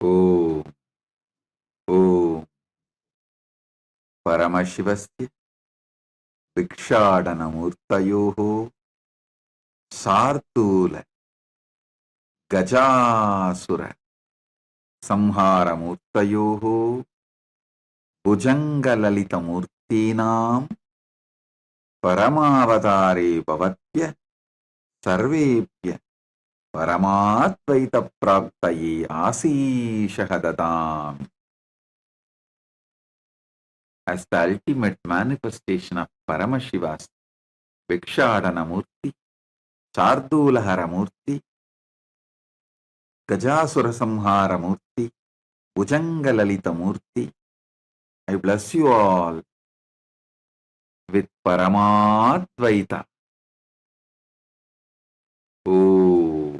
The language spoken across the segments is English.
Om Om Paramshivasya Bhikshadana Murtayoho Sartula Gajasura Samhara Murtayoho Bhujangalalita Murtinam Paramavatare Bhavatya Sarvepya Paramatvaita Praptaye Asishahadatam. As the ultimate manifestation of Paramashivas, Bhikshadana Murti, Chardulahara Murti, Gajasura Samhara Murti, Bhujangalalita Murti, I bless you all with Paramatvaita. Oh.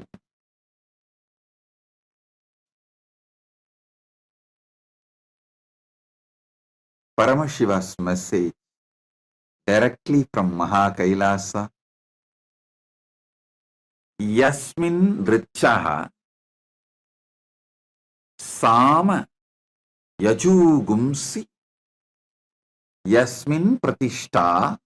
Paramashiva's message directly from MAHAKAILASA. Yasmin Vrichaha Sama Yajugumsi Yasmin Pratishta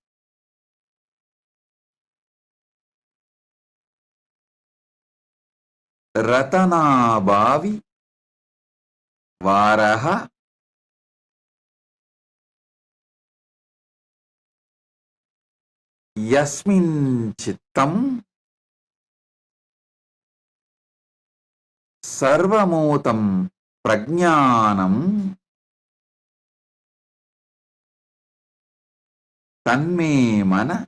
Ratana Bhavi Varaha Yasmin Chittam Sarvamotam Prajnanam Tanme Mana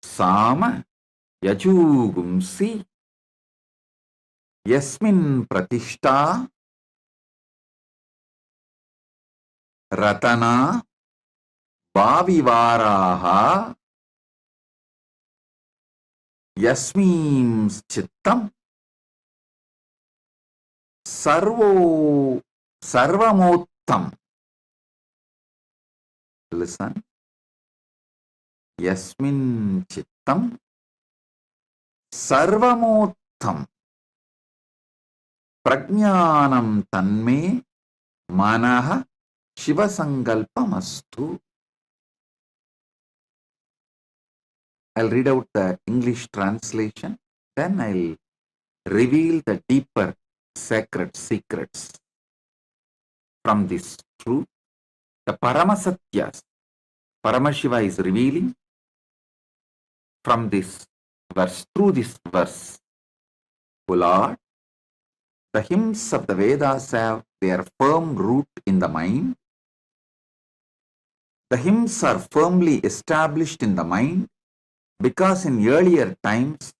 Sama Yajugumsi Yasmin Pratishta Ratana Bhavivaraha Yasmin Chittam Sarvamottam. Listen. Yasmin Chittam Sarvamottam Prajnanam Tanme Manaha Shivasangalpamastu. I'll read out the English translation, then I'll reveal the deeper sacred secrets from this truth. The Paramasatyas, Paramashiva is revealing from this verse, through this verse. O Lord, the hymns of the Vedas have their firm root in the mind. The hymns are firmly established in the mind because in earlier times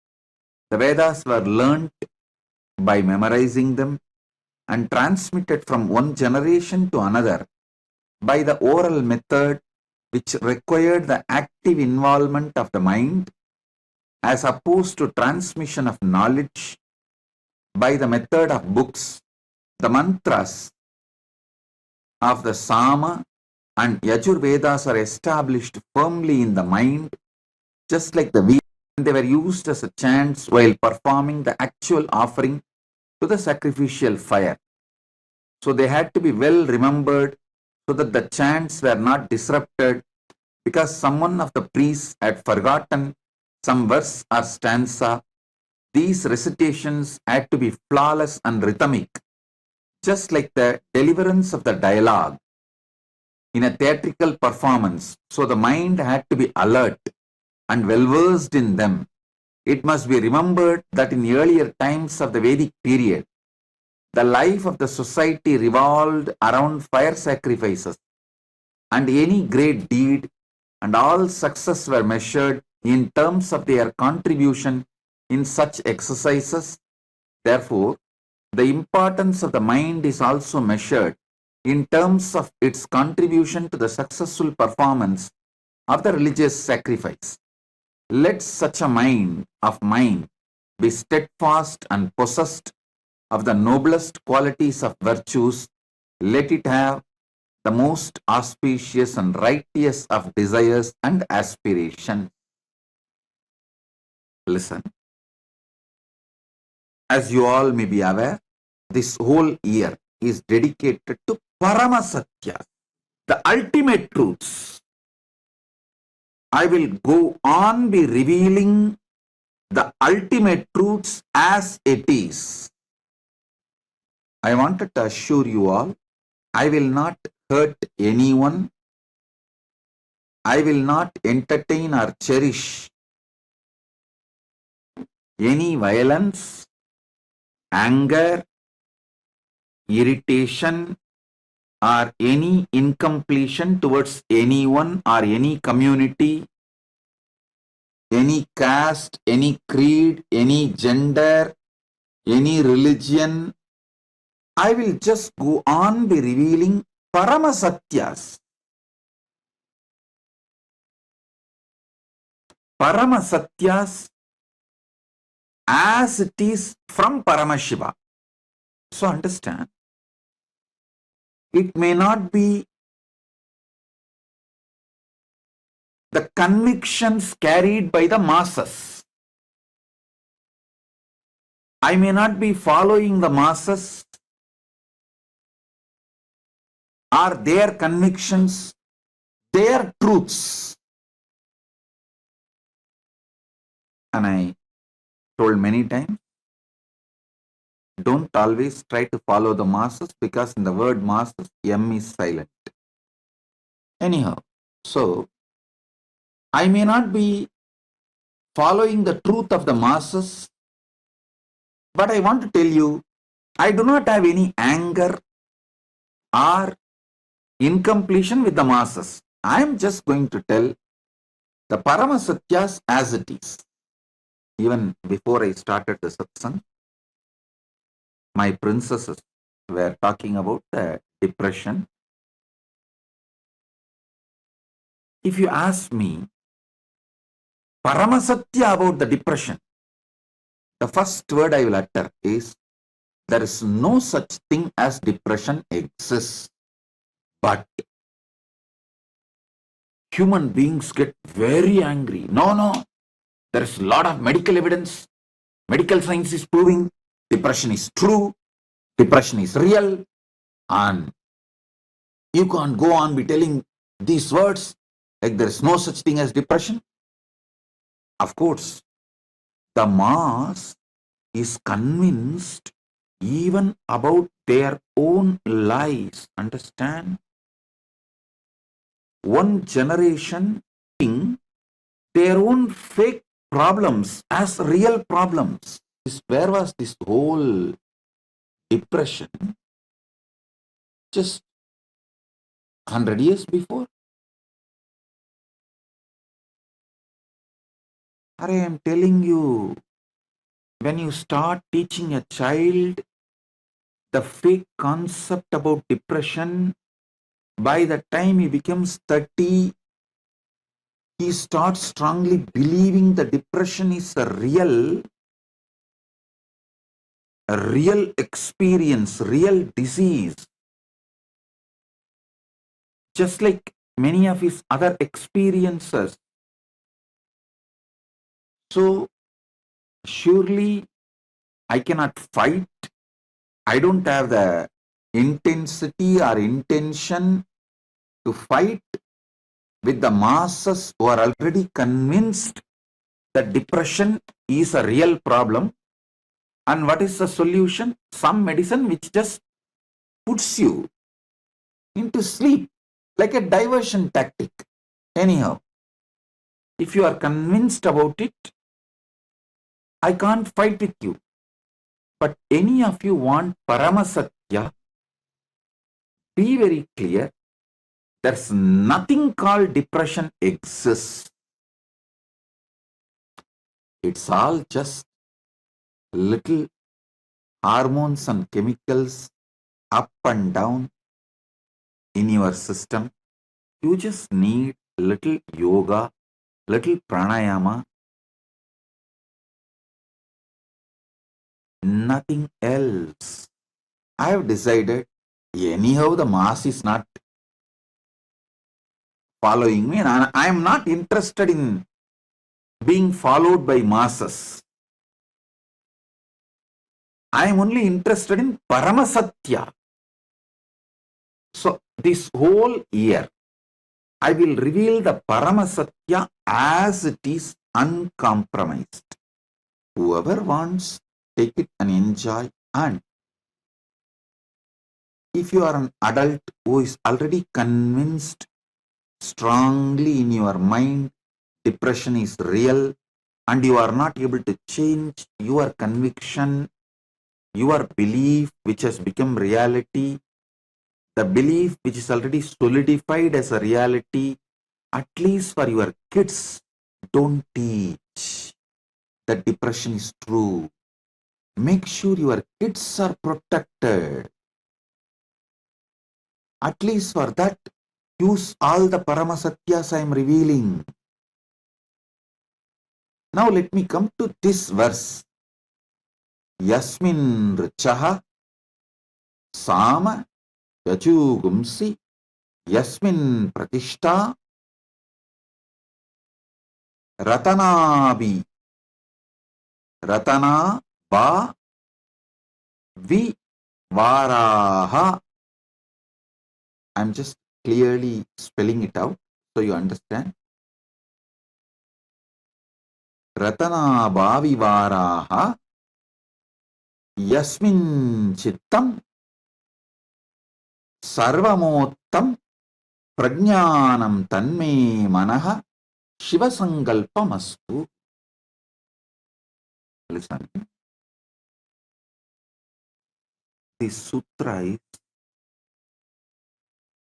the Vedas were learnt by memorizing them and transmitted from one generation to another by the oral method, which required the active involvement of the mind as opposed to transmission of knowledge by the method of books. The mantras of the Sama and Yajur Vedas are established firmly in the mind, just like the Vedas. They were used as a chants while performing the actual offering to the sacrificial fire. So they had to be well remembered so that the chants were not disrupted because someone of the priests had forgotten some verse or stanza. These recitations had to be flawless and rhythmic, just like the deliverance of the dialogue in a theatrical performance. So the mind had to be alert and well versed in them. It must be remembered that in earlier times of the Vedic period, the life of the society revolved around fire sacrifices, and any great deed and all success were measured in terms of their contribution in such exercises. Therefore, the importance of the mind is also measured in terms of its contribution to the successful performance of the religious sacrifice. Let such a mind of mine be steadfast and possessed of the noblest qualities of virtues. Let it have the most auspicious and righteous of desires and aspirations. Listen. As you all may be aware, this whole year is dedicated to Paramasatya, the ultimate truths. I will go on be revealing the ultimate truths as it is. I wanted to assure you all, I will not hurt anyone. I will not entertain or cherish any violence, anger, irritation, or any incompletion towards anyone or any community, any caste, any creed, any gender, any religion. I will just go on be revealing Paramasatyas. Paramasatyas as it is from Paramashiva. So understand, it may not be the convictions carried by the masses. I may not be following the masses or their convictions, their truths. And I told many times, don't always try to follow the masses, because in the word masses, M is silent. Anyhow, so I may not be following the truth of the masses, but I want to tell you, I do not have any anger or incompletion with the masses. I am just going to tell the Paramasatyas as it is. Even before I started the satsang, my princesses were talking about the depression. If you ask me Paramasatya about the depression, the first word I will utter is, there is no such thing as depression exists, but human beings get very angry. No, there is a lot of medical evidence. Medical science is proving depression is true, depression is real, and you can't go on be telling these words like there is no such thing as depression. Of course, the mass is convinced even about their own lies. Understand? One generation seeing their own fake problems as real problems. Where was this whole depression? Just 100 years before? I am telling you, when you start teaching a child the fake concept about depression, by the time he becomes 30, he starts strongly believing the depression is a real experience, real disease. Just like many of his other experiences. So, surely I cannot fight. I don't have the intensity or intention to fight with the masses who are already convinced that depression is a real problem. And what is the solution? Some medicine which just puts you into sleep, like a diversion tactic. Anyhow, if you are convinced about it, I can't fight with you. But any of you want Paramasatya, be very clear. There's nothing called depression exists. It's all just little hormones and chemicals up and down in your system. You just need little yoga, little pranayama, nothing else. I have decided, anyhow the mass is not following me, and I am not interested in being followed by masses. I am only interested in Paramasatya. So this whole year, I will reveal the Paramasatya as it is, uncompromised. Whoever wants, take it and enjoy. And if you are an adult who is already convinced strongly in your mind depression is real, and you are not able to change your conviction, your belief which has become reality, the belief which is already solidified as a reality, at least for your kids, don't teach that depression is true. Make sure your kids are protected. At least for that, use all the Paramasatyas I am revealing. Now let me come to this verse. Yasmin richaha sama yachugumsi yasmin pratishta ratanabi ratana ba vi varaha. I'm just clearly spelling it out so you understand. Ratana bhavi varaha yasmin chittam sarvamottam prajnanam tanme manaha shivasankalpamastu. Listen, this sutra is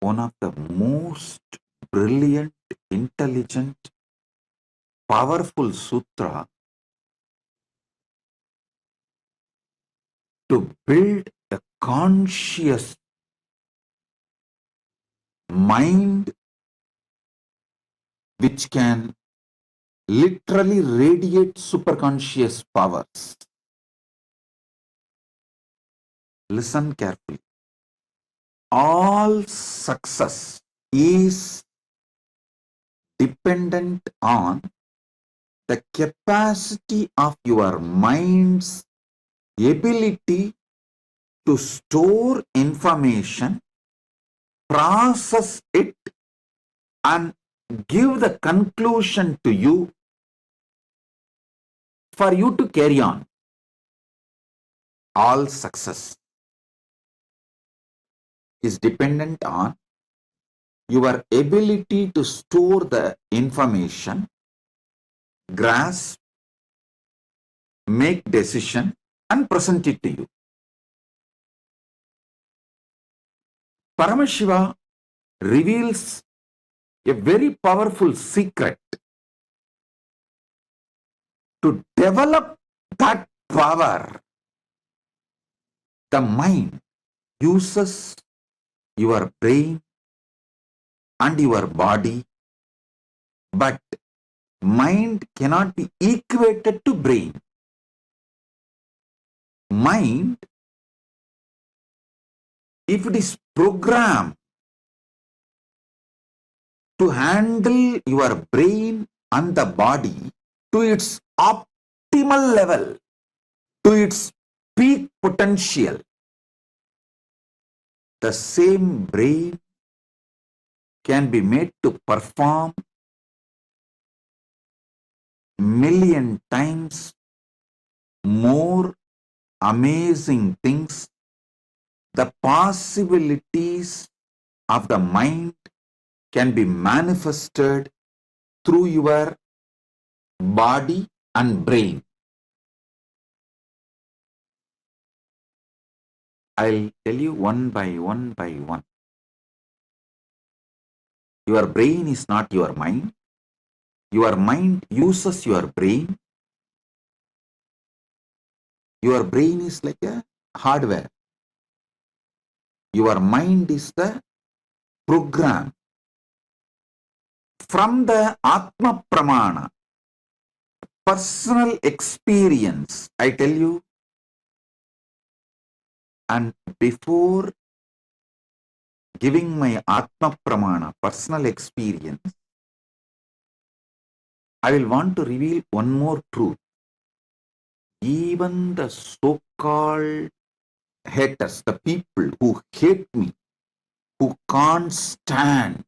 one of the most brilliant, intelligent, powerful sutra to build a conscious mind which can literally radiate superconscious powers. Listen carefully. All success is dependent on the capacity of your mind's ability to store information, process it, and give the conclusion to you for you to carry on. All success is dependent on your ability to store the information, grasp, make decision, and present it to you. Paramashiva reveals a very powerful secret to develop that power. The mind uses your brain and your body, but mind cannot be equated to brain. Mind, if it is programmed to handle your brain and the body to its optimal level, to its peak potential, the same brain can be made to perform million times more amazing things. The possibilities of the mind can be manifested through your body and brain. I'll tell you one by one by one. Your brain is not your mind. Your mind uses your brain. Your brain is like a hardware. Your mind is the program. From the Atma Pramana, personal experience, I tell you, and before giving my Atma Pramana, personal experience, I will want to reveal one more truth. Even the so-called haters, the people who hate me, who can't stand,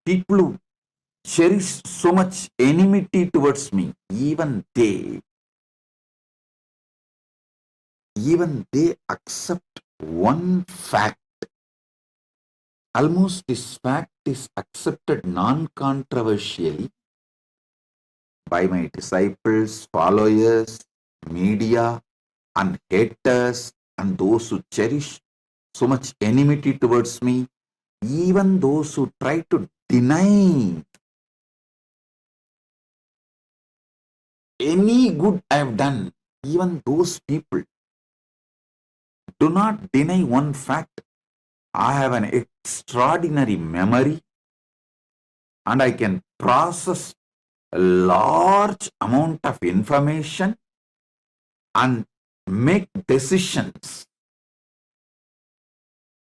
people who cherish so much enmity towards me, even they accept one fact. Almost this fact is accepted non-controversially by my disciples, followers, media, and haters, and those who cherish so much enmity towards me, even those who try to deny any good I have done, even those people do not deny one fact. I have an extraordinary memory and I can process a large amount of information and make decisions.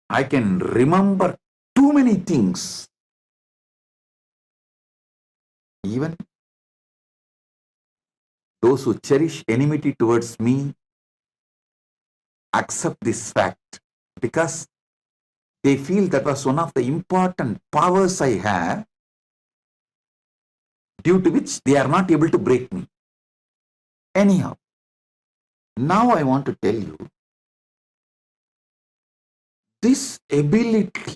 I can remember too many things. Even those who cherish enmity towards me accept this fact because they feel that was one of the important powers I have, due to which they are not able to break me. Anyhow, now I want to tell you, this ability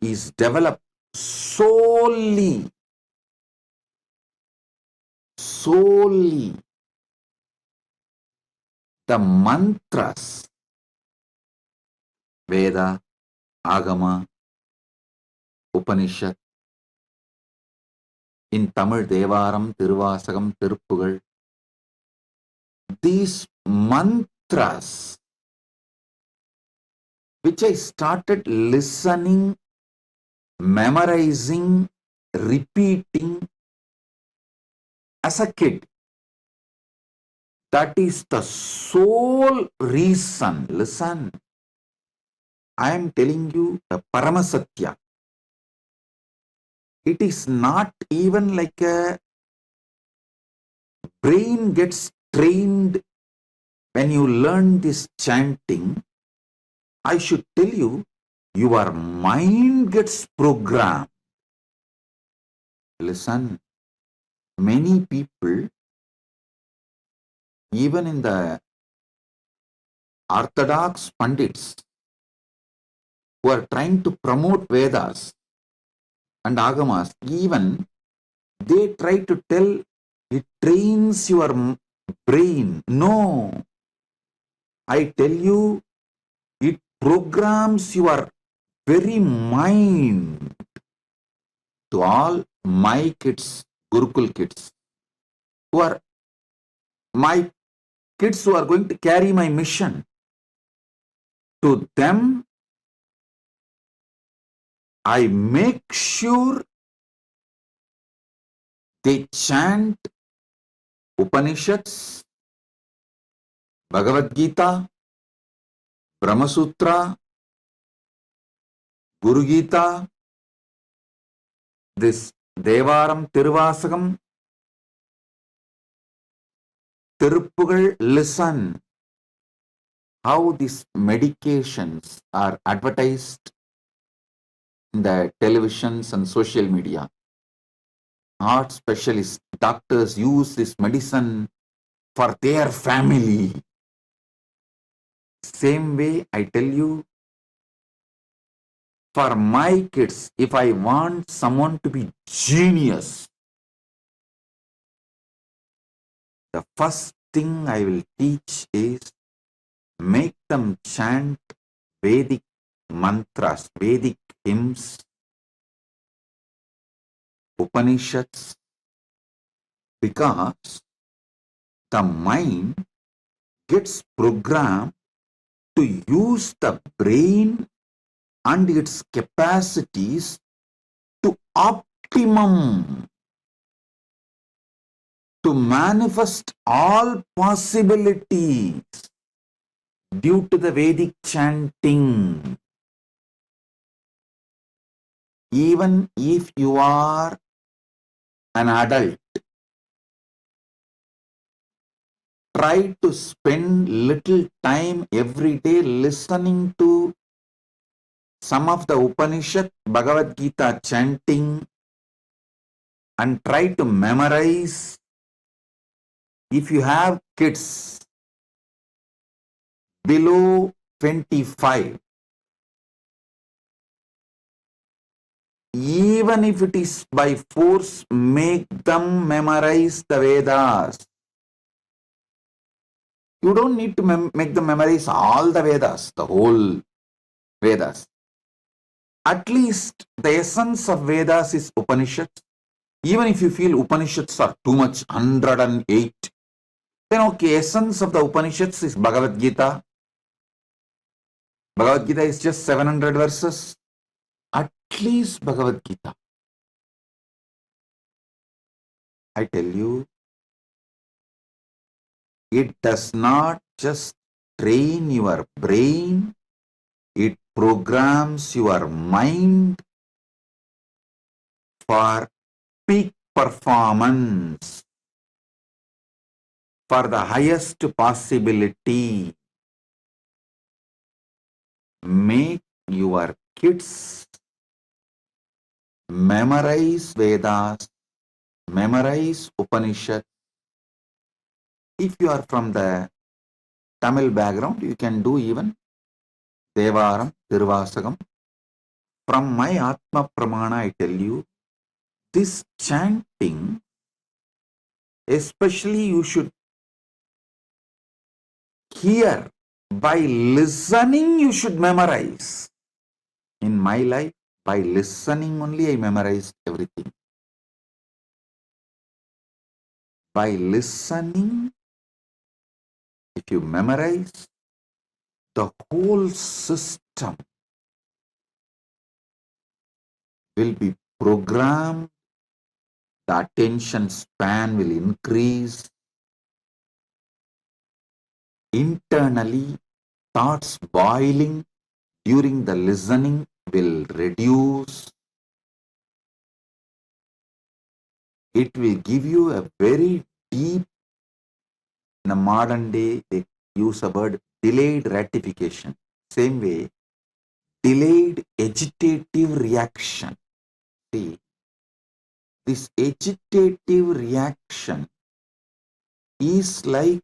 is developed solely the mantras, Veda, Agama, Upanishad, in Tamil Devaram, Tiruvasagam, Tiruppugal. These mantras, which I started listening, memorizing, repeating as a kid. That is the sole reason. Listen, I am telling you a Paramasatya. It is not even like a brain gets trained when you learn this chanting. I should tell you, your mind gets programmed. Listen, many people, even in the Orthodox Pandits, who are trying to promote Vedas and Agamas, even they try to tell it trains your brain. No, I tell you, it programs your very mind. To all my kids, Gurukul kids, who are my kids who are going to carry my mission, to them, I make sure they chant Upanishads, Bhagavad Gita, Brahma Sutra, Guru Gita, this Devaram, Tiruvasagam, Tiruppugal. Listen how these medications are advertised in the televisions and social media. Heart specialists, doctors use this medicine for their family. Same way, I tell you, for my kids, if I want someone to be genius, the first thing I will teach is make them chant Vedic mantras, Vedic hymns, Upanishads, because the mind gets programmed to use the brain and its capacities to optimum, to manifest all possibilities due to the Vedic chanting. Even if you are an adult, try to spend little time every day listening to some of the Upanishad, Bhagavad Gita chanting, and try to memorize. If you have kids below 25, even if it is by force, make them memorize the Vedas. You don't need to make them memorize all the Vedas, the whole Vedas. At least the essence of Vedas is Upanishads. Even if you feel Upanishads are too much, 108, then okay, essence of the Upanishads is Bhagavad Gita. Bhagavad Gita is just 700 verses. At least Bhagavad Gita. I tell you, it does not just train your brain, it programs your mind for peak performance, for the highest possibility. Make your kids memorize Vedas, memorize Upanishad. If you are from the Tamil background, you can do even Devaram, Tiruvasagam. From my Atma Pramana, I tell you, this chanting, especially you should hear. By listening, you should memorize. In my life, by listening only, I memorized everything. By listening, if you memorize, the whole system will be programmed, the attention span will increase. Internally, thoughts boiling during the listening will reduce. It will give you a very deep, in the modern day, they use a word delayed gratification. Same way, delayed agitative reaction. See, this agitative reaction is like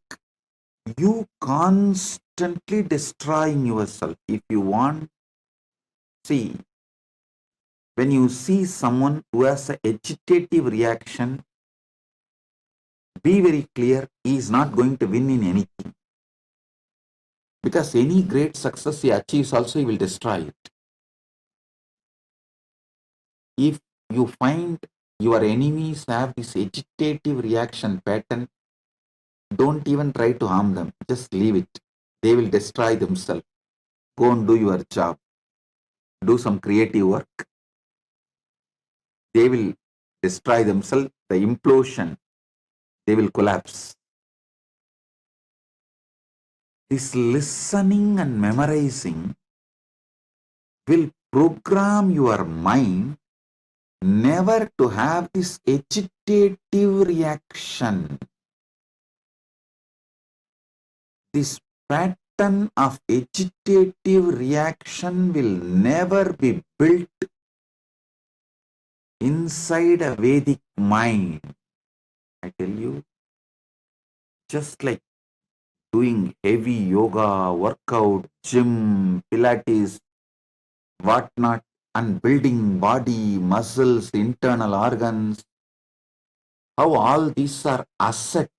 you constantly destroying yourself. If you want, see, when you see someone who has an agitative reaction, be very clear, he is not going to win in anything. Because any great success he achieves also, he will destroy it. If you find your enemies have this agitative reaction pattern, don't even try to harm them. Just leave it. They will destroy themselves. Go and do your job. Do some creative work. They will destroy themselves. The implosion, they will collapse. This listening and memorizing will program your mind never to have this agitative reaction. This pattern of agitative reaction will never be built inside a Vedic mind. I tell you, just like doing heavy yoga, workout, gym, Pilates, whatnot, and building body, muscles, internal organs, how all these are asset.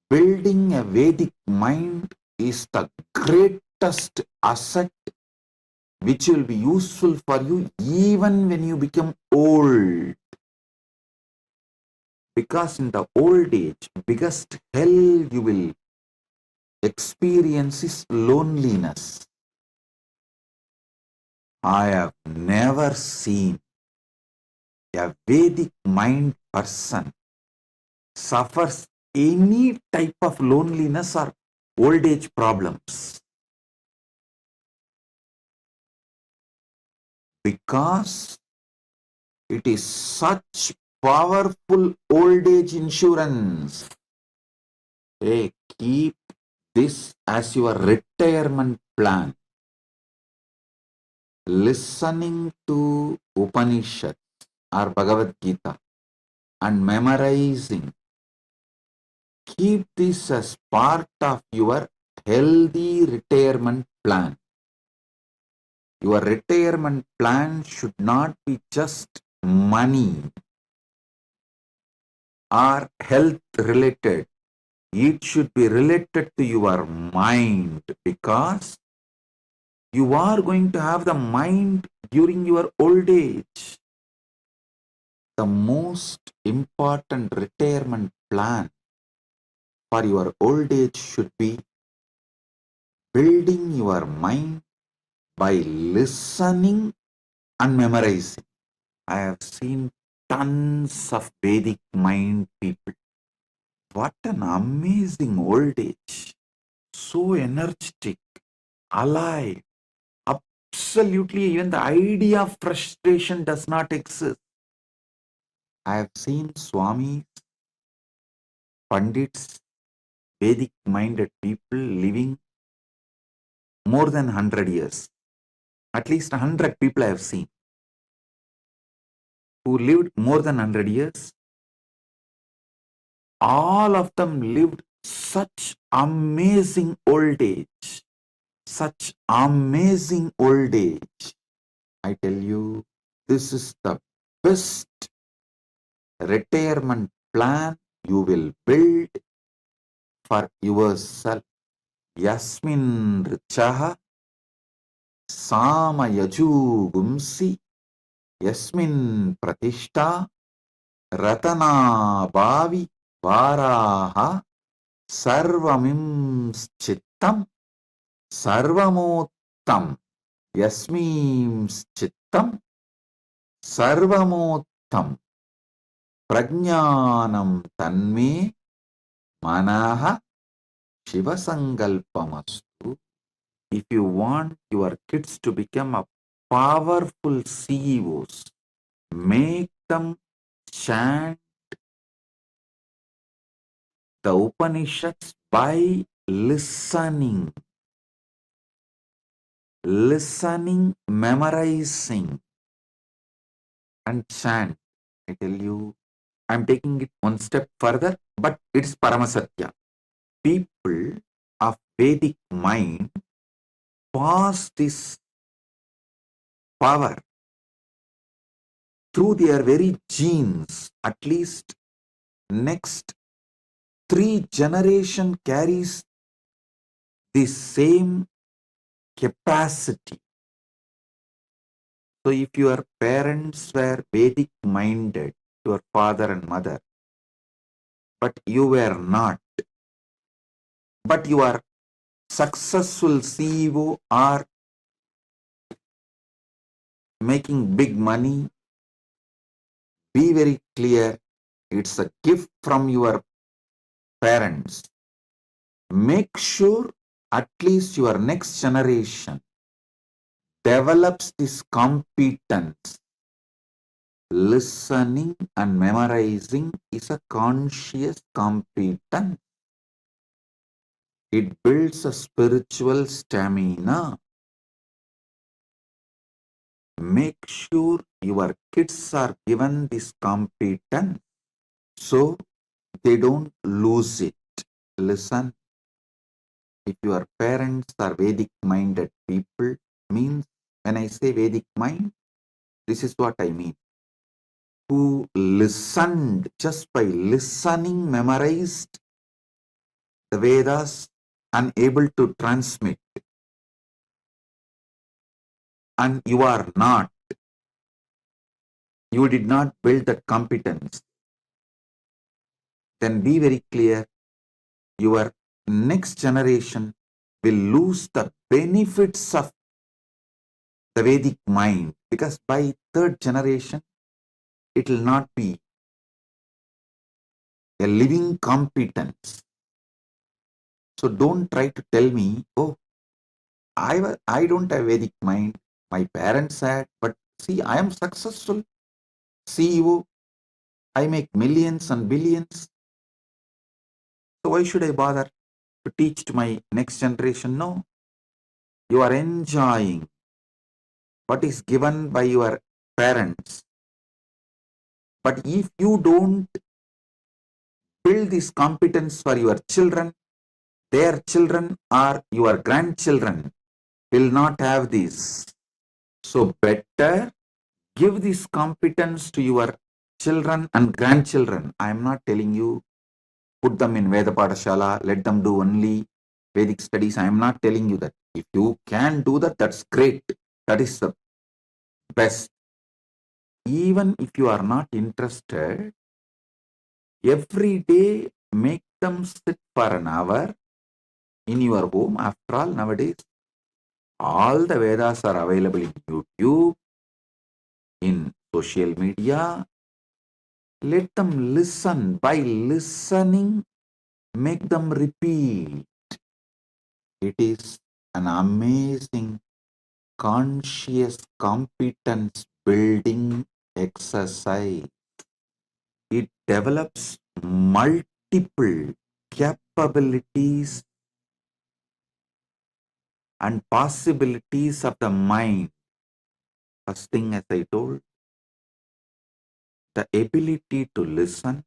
Building a Vedic mind is the greatest asset which will be useful for you even when you become old. Because in the old age, biggest hell you will experience is loneliness. I have never seen a Vedic mind person suffers any type of loneliness or old age problems. Because it is such powerful old age insurance. Hey, keep this as your retirement plan. Listening to Upanishad or Bhagavad Gita and memorizing. Keep this as part of your healthy retirement plan. Your retirement plan should not be just money or health related. It should be related to your mind, because you are going to have the mind during your old age. The most important retirement plan for your old age should be building your mind by listening and memorizing. I have seen tons of Vedic mind people. What an amazing old age. So energetic, alive. Absolutely, even the idea of frustration does not exist. I have seen Swamis, Pandits, Vedic minded people living more than 100 years. At least 100 people I have seen who lived more than 100 years. All of them lived such amazing old age. Such amazing old age. I tell you, this is the best retirement plan you will build for yourself. Yasmin richaha samayajugumsi yasmin pratishta ratana bhavi varaha sarvamim chittam sarvamottam yasmin chittam sarvamottam prajnanam tanme manaha shivasankalpamastu. If you want your kids to become a powerful CEOs, make them chant the Upanishads by listening, memorizing, and chant. I tell you, I'm taking it one step further, but it's Paramasatya. People of Vedic mind pass this power through their very genes. At least next 3 generation carries the same capacity. So if your parents were Vedic minded, your father and mother, but you were not, but you are successful CEO or making big money, be very clear, it's a gift from your parents. Make sure at least your next generation develops this competence. Listening and memorizing is a conscious competence. It builds a spiritual stamina. Make sure your kids are given this competence so they don't lose it. Listen, if your parents are Vedic minded people, means when I say Vedic mind, this is what I mean. Who listened, just by listening, memorized the Vedas and able to transmit. And you are not. You did not build that competence. Then be very clear, your next generation will lose the benefits of the Vedic mind, because by 3rd generation, it will not be a living competence. So don't try to tell me, oh, I don't have Vedic mind. My parents had, but see, I am successful CEO. I make millions and billions. So why should I bother to teach to my next generation? No. You are enjoying what is given by your parents. But if you don't build this competence for your children, their children or your grandchildren will not have this. So better give this competence to your children and grandchildren. I am not telling you put them in Veda Padashala, let them do only Vedic studies. I am not telling you that. If you can do that, that's great. That is the best. Even if you are not interested, every day make them sit for an hour in your home. After all, nowadays, all the Vedas are available in YouTube, in social media. Let them listen. By listening, make them repeat. It is an amazing conscious competence building exercise. It develops multiple capabilities and possibilities of the mind. First thing, as I told, the ability to listen,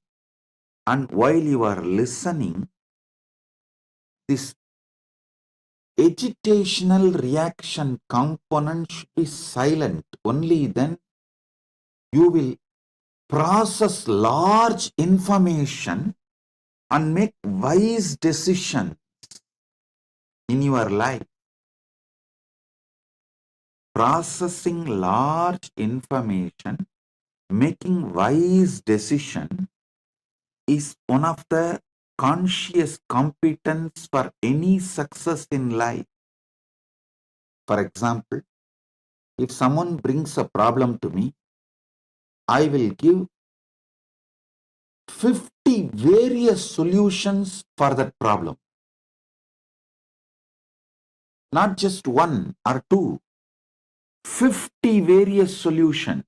and while you are listening, this agitational reaction component should be silent. Only then you will process large information and make wise decisions in your life. Processing large information, making wise decision is one of the conscious competence for any success in life. For example, if someone brings a problem to me, I will give 50 various solutions for that problem. Not just one or two, 50 various solutions.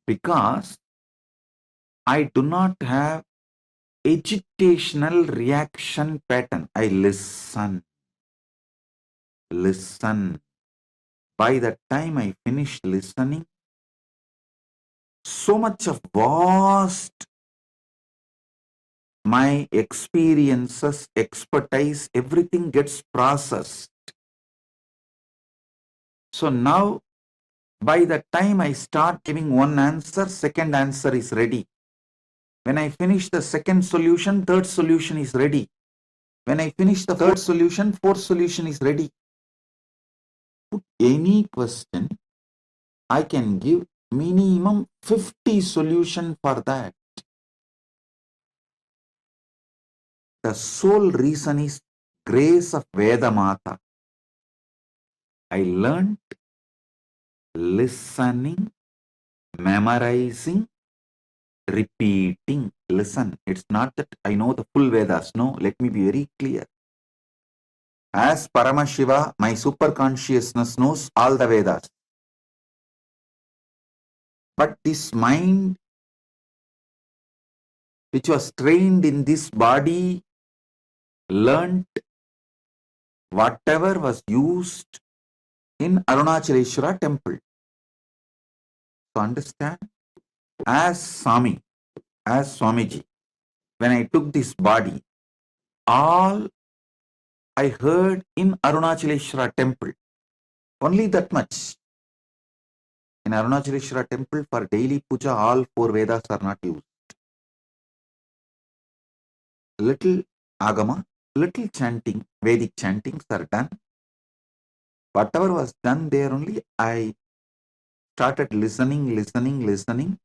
Because I do not have agitational reaction pattern. I listen. By the time I finish listening, so much of vast my experiences, expertise, everything gets processed. So now, by the time I start giving one answer, second answer is ready. When I finish the second solution, third solution is ready. When I finish the third solution, fourth solution is ready. Put any question, I can give minimum 50 solution for that. The sole reason is grace of Veda Mata. I learned listening, memorizing, repeating. Listen, it's not that I know the full Vedas. No, let me be very clear. As Paramashiva, my superconsciousness knows all the Vedas. But this mind, which was trained in this body, learnt whatever was used in Arunachaleshwara temple. So understand, as Swamiji, when I took this body, all I heard in Arunachaleshwara temple, only that much. In Arunachaleshwara temple, for daily puja, all four Vedas are not used. Little Agama, little chanting, Vedic chantings are done. Whatever was done there only, I started listening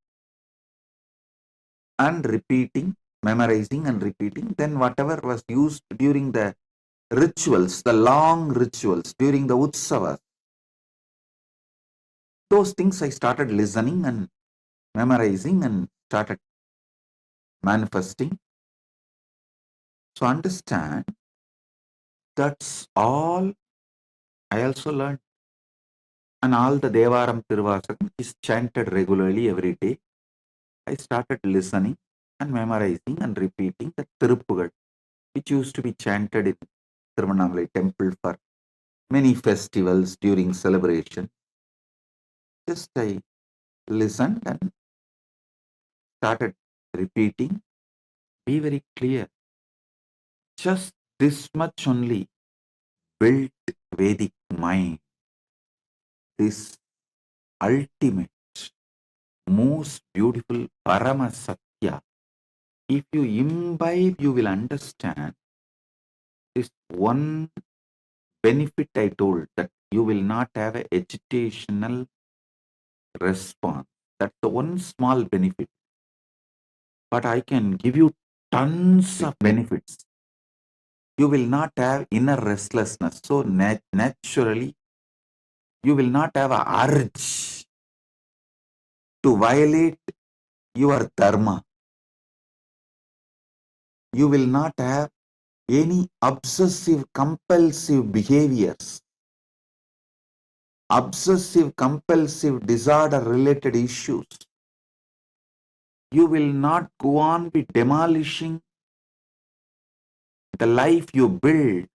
and repeating, memorizing and repeating. Then whatever was used during the rituals, the long rituals, during the Utsavas, those things I started listening and memorizing and started manifesting. So understand, that's all I also learned. And all the Devaram Tiruvasakam is chanted regularly every day. I started listening and memorizing and repeating the Tiruppugal, which used to be chanted in Tiruvannamalai temple for many festivals during celebration. Just I listened and started repeating. Be very clear. Just this much only built Vedic mind. This ultimate, most beautiful Parama Satya. If you imbibe, you will understand this one benefit I told, that you will not have a agitational response. That's the one small benefit. But I can give you tons of benefits. You will not have inner restlessness. So naturally, you will not have a urge to violate your dharma. You will not have any obsessive compulsive behaviors, obsessive compulsive disorder related issues. You will not go on be demolishing the life you build.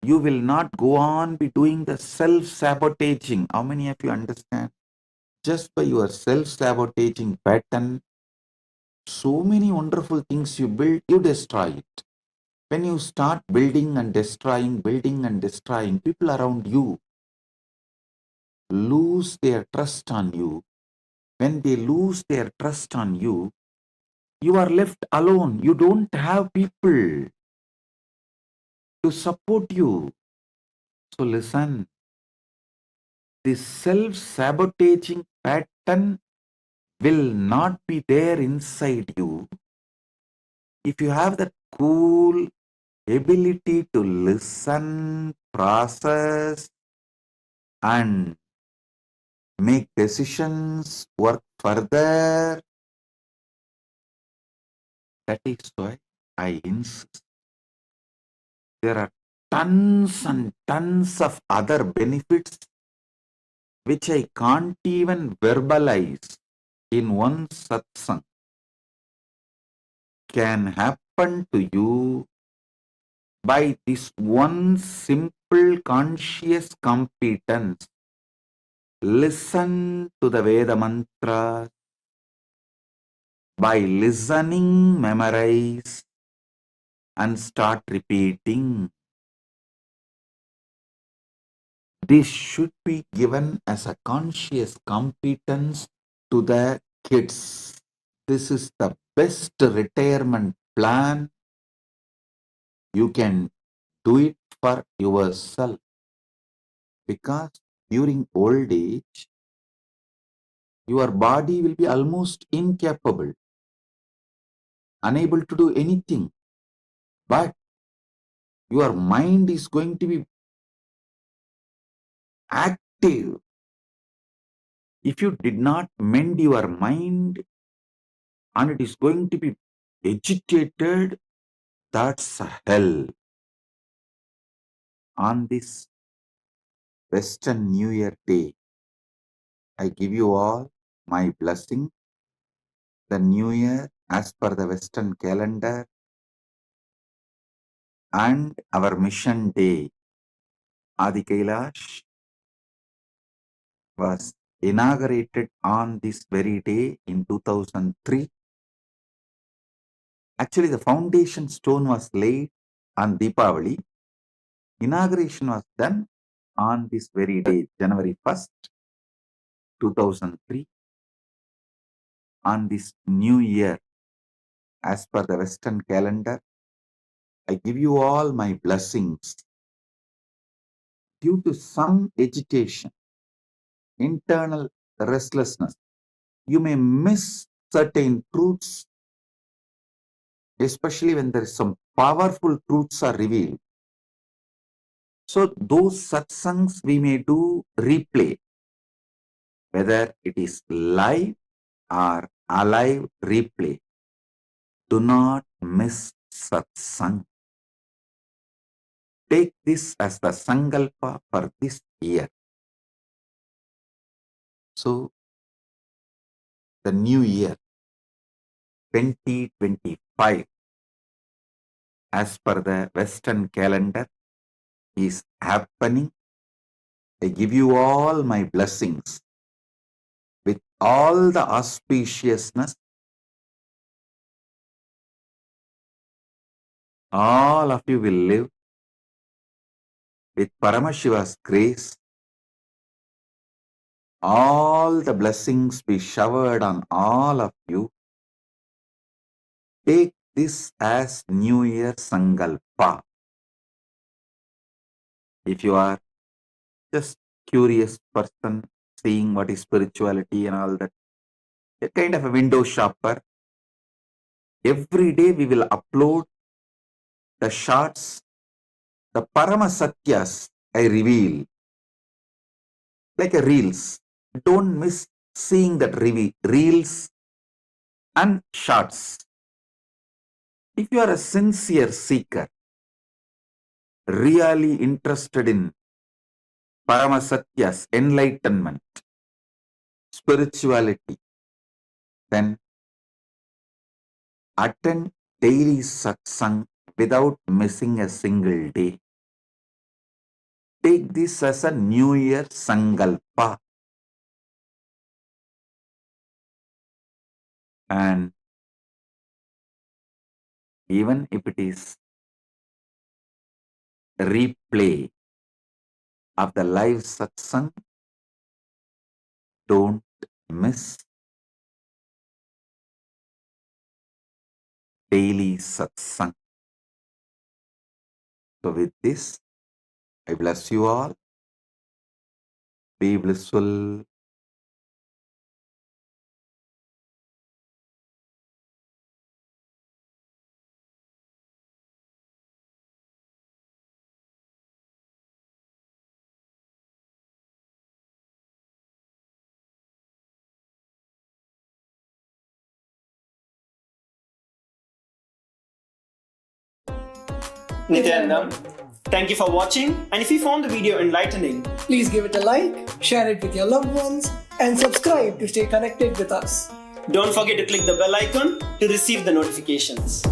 You will not go on be doing the self-sabotaging. How many of you understand? Just by your self-sabotaging pattern, so many wonderful things you build, you destroy it. When you start building and destroying, people around you lose their trust on you. When they lose their trust on you, you are left alone. You don't have people to support you. So listen, this self-sabotaging pattern will not be there inside you if you have that cool ability to listen, process, and make decisions, work further. That is why I insist. There are tons and tons of other benefits which I can't even verbalize in one satsang can happen to you by this one simple conscious competence. Listen to the Veda mantra. By listening, memorize and start repeating. This should be given as a conscious competence to the kids. This is the best retirement plan. You can do it for yourself, because during old age, your body will be almost incapable, unable to do anything. But your mind is going to be active. If you did not mend your mind and it is going to be agitated, that's a hell. On this Western New Year Day, I give you all my blessing. The New Year, as per the Western calendar, and our mission day, Adi Kailash, was inaugurated on this very day in 2003. Actually, the foundation stone was laid on Deepavali. Inauguration was done on this very day, January 1st, 2003. On this new year, as per the Western calendar, I give you all my blessings. Due to some agitation, internal restlessness, you may miss certain truths, especially when there is some powerful truths are revealed. So those satsangs we may do replay, whether it is live or alive replay. Do not miss satsang. Take this as the sankalpa for this year. So the new year, 2025 as per the Western calendar is happening. I give you all my blessings with all the auspiciousness. All of you will live with Paramashiva's grace. All the blessings be showered on all of you. Take this as New Year Sankalpa. If you are just curious person, seeing what is spirituality and all that, a kind of a window shopper, every day we will upload the shots, the Parama Satyas I reveal, like a reels. Don't miss seeing that reels and shots. If you are a sincere seeker, really interested in Paramasatyas, enlightenment, spirituality, then attend daily satsang without missing a single day. Take this as a New Year Sankalpa. And even if it is a replay of the live satsang, don't miss daily satsang. So with this, I bless you all. Be blissful. Nityanandam, thank you for watching, and if you found the video enlightening, please give it a like, share it with your loved ones, and subscribe to stay connected with us. don't forget to click the bell icon to receive the notifications.